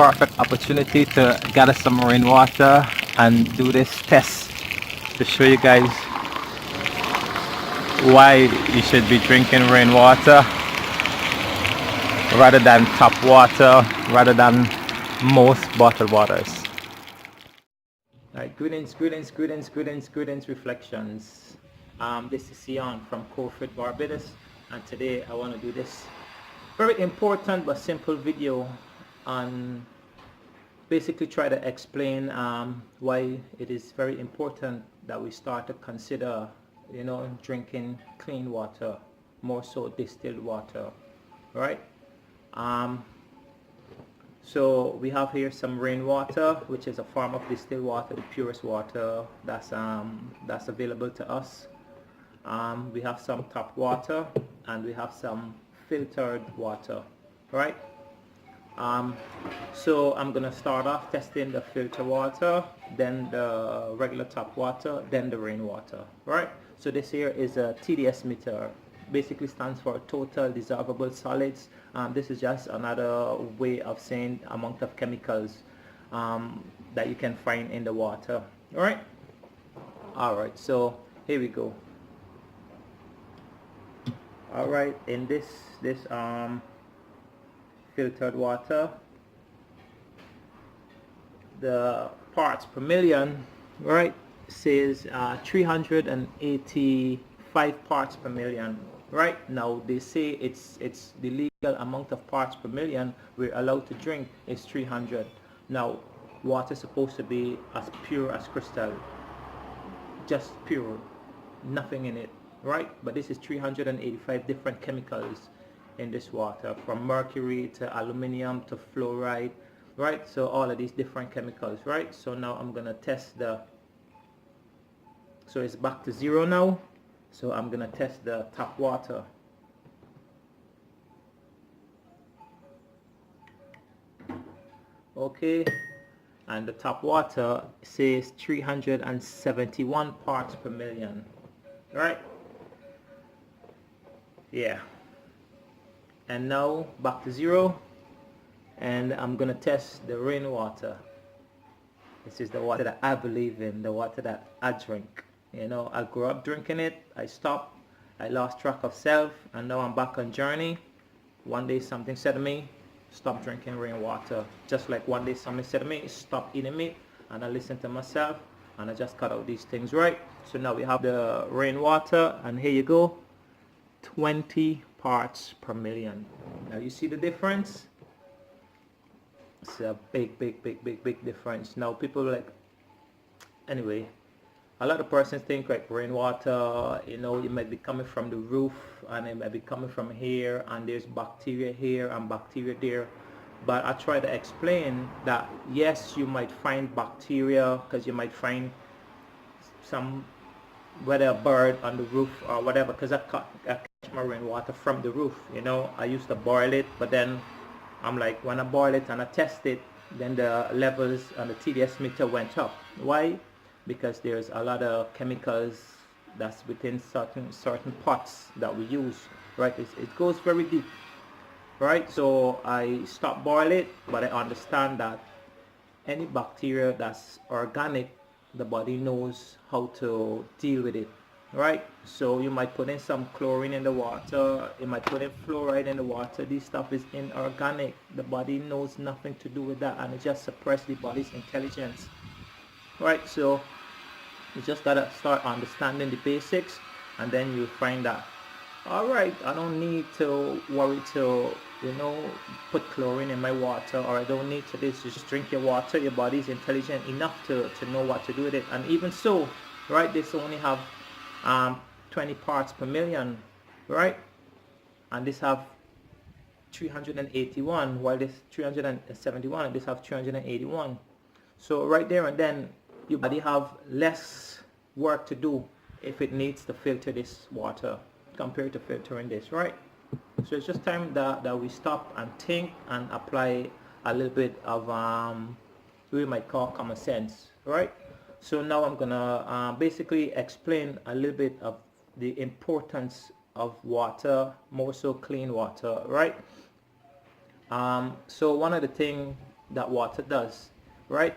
perfect opportunity to gather some rainwater and do this test to show you guys why you should be drinking rainwater rather than tap water, rather than most bottled waters. Alright, greetings, reflections. This is Sion from Corford, Barbados, and today I want to do this very important but simple video on basically try to explain why it is very important that we start to consider, drinking clean water, more so distilled water, right? So we have here some rainwater, which is a form of distilled water, the purest water that's available to us. We have some tap water and we have some filtered water, right? So I'm gonna start off testing the filter water, then the regular tap water, then the rainwater, right? So this here is a TDS meter, basically stands for total dissolvable solids. This is just another way of saying amount of chemicals that you can find in the water, all right? All right, so here we go. All right, in this filtered water, the parts per million, right, says 385 parts per million, right? Now they say it's the legal amount of parts per million we're allowed to drink is 300. Now water is supposed to be as pure as crystal, just pure, nothing in it, right? But this is 385 different chemicals in this water, from mercury to aluminum to fluoride, right? So all of these different chemicals, right? So now I'm gonna test so it's back to zero now, so I'm gonna test the tap water. Okay, and the tap water says 371 parts per million, right? Yeah. And now back to zero, and I'm gonna test the rainwater. This is the water that I believe in, the water that I drink. I grew up drinking it, I stopped, I lost track of self, and now I'm back on journey. One day something said to me, stop drinking rainwater. Just like one day something said to me, stop eating meat, and I listened to myself and I just cut out these things, right? So now we have the rainwater, and here you go, 20 parts per million. Now you see the difference? It's a big difference. Now people like, anyway, a lot of persons think like rainwater, it might be coming from the roof, and it might be coming from here, and there's bacteria here and bacteria there. But I try to explain that yes, you might find bacteria, because you might find some, whether a bird on the roof or whatever, because I catch my rainwater from the roof. I used to boil it, but then I'm like, when I boil it and I test it, then the levels on the TDS meter went up. Why? Because there's a lot of chemicals that's within certain pots that we use, right? It goes very deep, right? So I stopped boiling it, but I understand that any bacteria that's organic, the body knows how to deal with it, right? So you might put in some chlorine in the water, you might put in fluoride in the water. This stuff is inorganic. The body knows nothing to do with that, and it just suppresses the body's intelligence, right? So you just gotta start understanding the basics, and then you find that, all right, I don't need to worry to put chlorine in my water, or I don't need to this. You just drink your water. Your body is intelligent enough to know what to do with it. And even so, right, this only have 20 parts per million, right? And this have 381, while this 371, and this have 381. So right there and then, your body have less work to do if it needs to filter this water compared to filtering this, right? So it's just time that we stop and think and apply a little bit of we might call common sense, right? So now I'm gonna basically explain a little bit of the importance of water, more so clean water, right? So one of the things that water does, right?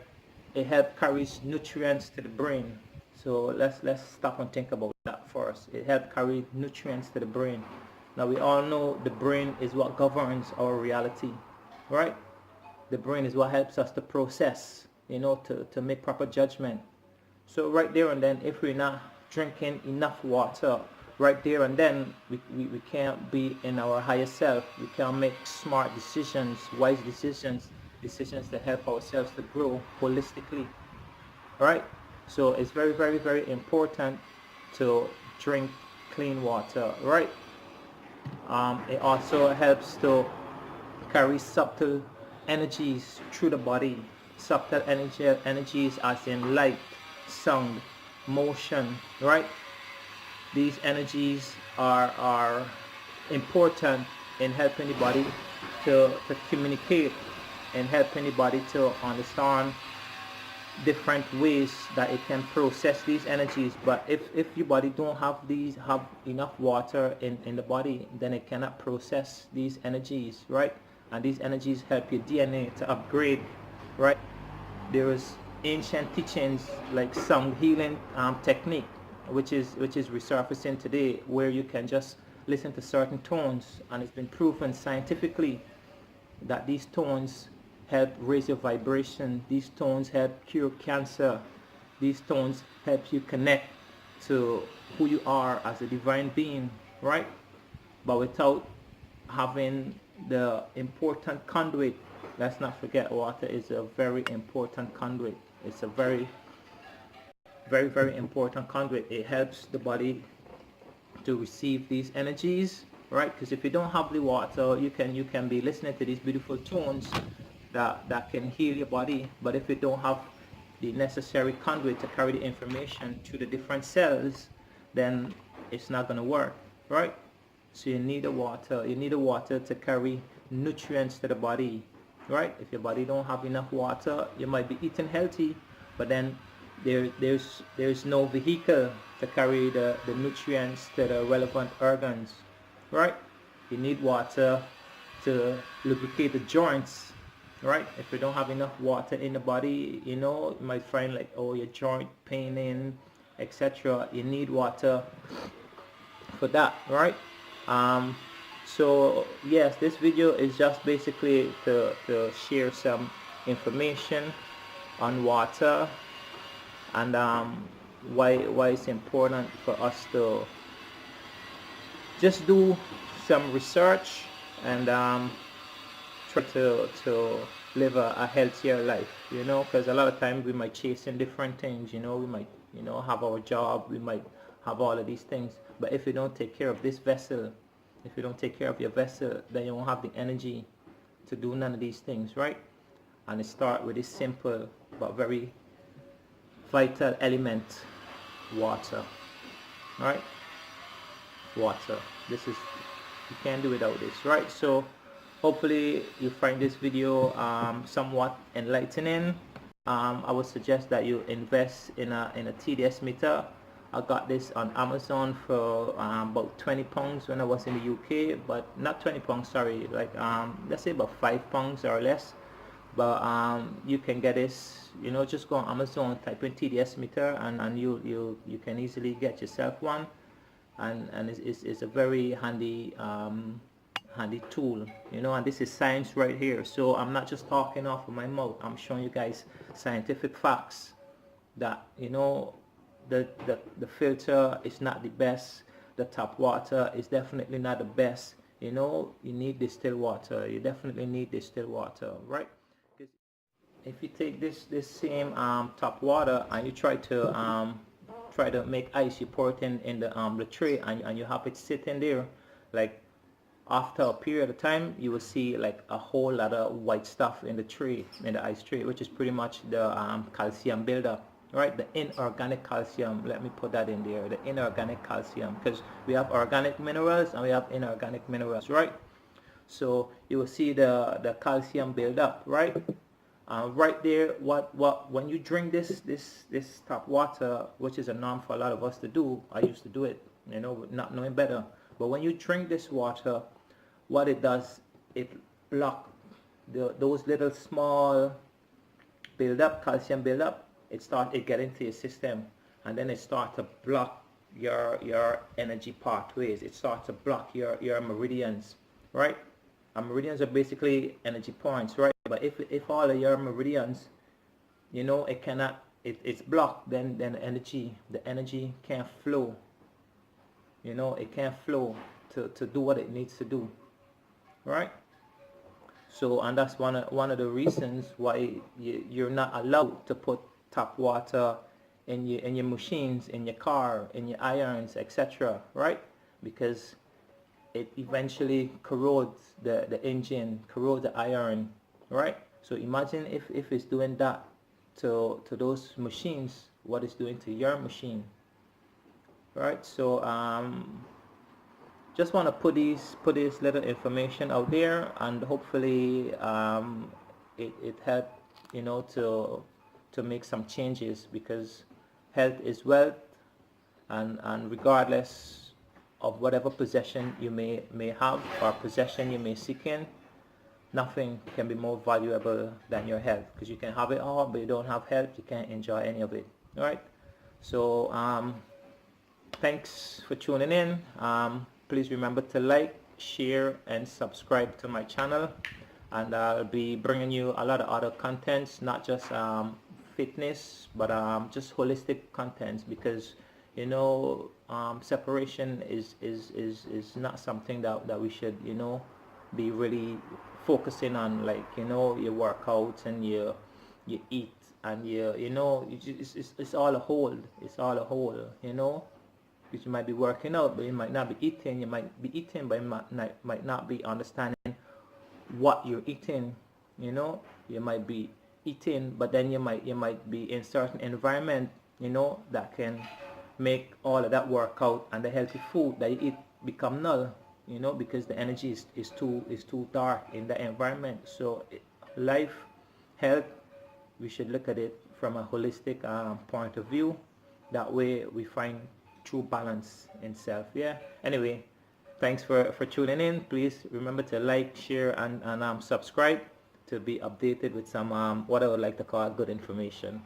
It helps carries nutrients to the brain. So let's stop and think about that first. It helps carry nutrients to the brain. Now we all know the brain is what governs our reality, right? The brain is what helps us to process, to make proper judgment. So right there and then, if we're not drinking enough water, right there and then, we can't be in our higher self. We can't make smart decisions, wise decisions, decisions that help ourselves to grow holistically. All right? So it's very, very, very important to drink clean water, right? It also helps to carry subtle energies through the body. Subtle energies as in light, sound, motion, right? These energies are important in helping the body to communicate and helping the body to understand different ways that it can process these energies. But if your body don't have enough water in the body, then it cannot process these energies, right? And these energies help your DNA to upgrade, right? There is ancient teachings like sound healing technique, which is resurfacing today, where you can just listen to certain tones, and it's been proven scientifically that these tones help raise your vibration. These tones help cure cancer. These tones help you connect to who you are as a divine being, right? But without having the important conduit. Let's not forget, water is a very important conduit. It's a very, very, very important conduit. It helps the body to receive these energies, right? Because if you don't have the water, you can be listening to these beautiful tones that can heal your body. But if you don't have the necessary conduit to carry the information to the different cells, then it's not going to work, right? So you need the water. You need the water to carry nutrients to the body, right? If your body don't have enough water, you might be eating healthy, but then there's no vehicle to carry the nutrients to the relevant organs, right? You need water to lubricate the joints, right? If you don't have enough water in the body, you might find like, oh, your joint paining, etc. You need water for that, right? So yes, this video is just basically to share some information on water and why it's important for us to just do some research and try to live a healthier life, because a lot of times we might chase in different things, we might have our job, we might have all of these things, but if you don't take care of this vessel, if you don't take care of your vessel, then you won't have the energy to do none of these things, right? And it starts with this simple but very vital element, water, right? Water. You can't do without this, right? So hopefully you find this video somewhat enlightening. I would suggest that you invest in a TDS meter. I got this on Amazon for about £20 when I was in the UK, but not £20, sorry, like let's say about £5 or less. But you can get this, just go on Amazon, type in TDS meter, and you can easily get yourself one, and it's a very handy handy tool, and this is science right here. So I'm not just talking off of my mouth. I'm showing you guys scientific facts that the filter is not the best, the tap water is definitely not the best. You need distilled water. You definitely need distilled water, right? If you take this same tap water and you try to make ice, you pour it in the tray, and you have it sitting there, like after a period of time, you will see like a whole lot of white stuff in the tray, in the ice tray, which is pretty much the calcium buildup, right? The inorganic calcium. Let me put that in there, the inorganic calcium, because we have organic minerals and we have inorganic minerals, right? So you will see the calcium buildup, right? Right there, when you drink this tap water, which is a norm for a lot of us to do, I used to do it, not knowing better. But when you drink this water, what it does, it blocks those little small build-up, calcium build-up, it get into your system, and then it start to block your energy pathways. It starts to block your meridians, right? And meridians are basically energy points, right? But if all of your meridians, you know, it's blocked, then the energy can't flow. You know, it can't flow to do what it needs to do, right? So, and that's one of the reasons why you're not allowed to put tap water in your machines, in your car, in your irons, etc., right? Because it eventually corrodes the engine, corrodes the iron, right? So imagine if it's doing that to those machines, what it's doing to your machine, right? So just want to put this little information out there, and hopefully it helped, you know, to make some changes, because health is wealth, and regardless of whatever possession you may have or possession you may seek in, nothing can be more valuable than your health, because you can have it all, but you don't have health, you can't enjoy any of it. All right, so thanks for tuning in. Please remember to like, share, and subscribe to my channel, and I'll be bringing you a lot of other contents, not just fitness, but just holistic contents, because you know, separation is not something that we should, you know, be really focusing on, like, you know, you work out and you eat and you know, it's all a whole, you know, because you might be working out, but you might not be eating. You might be eating, but you might not be understanding what you're eating. You know, you might be eating, but then you might be in certain environment, you know, that can make all of that workout and the healthy food that you eat become null. You know, because the energy is too dark in the environment. So life, health, we should look at it from a holistic point of view. That way we find true balance in self. Yeah, anyway, thanks for tuning in. Please remember to like, share, and subscribe to be updated with some what I would like to call good information.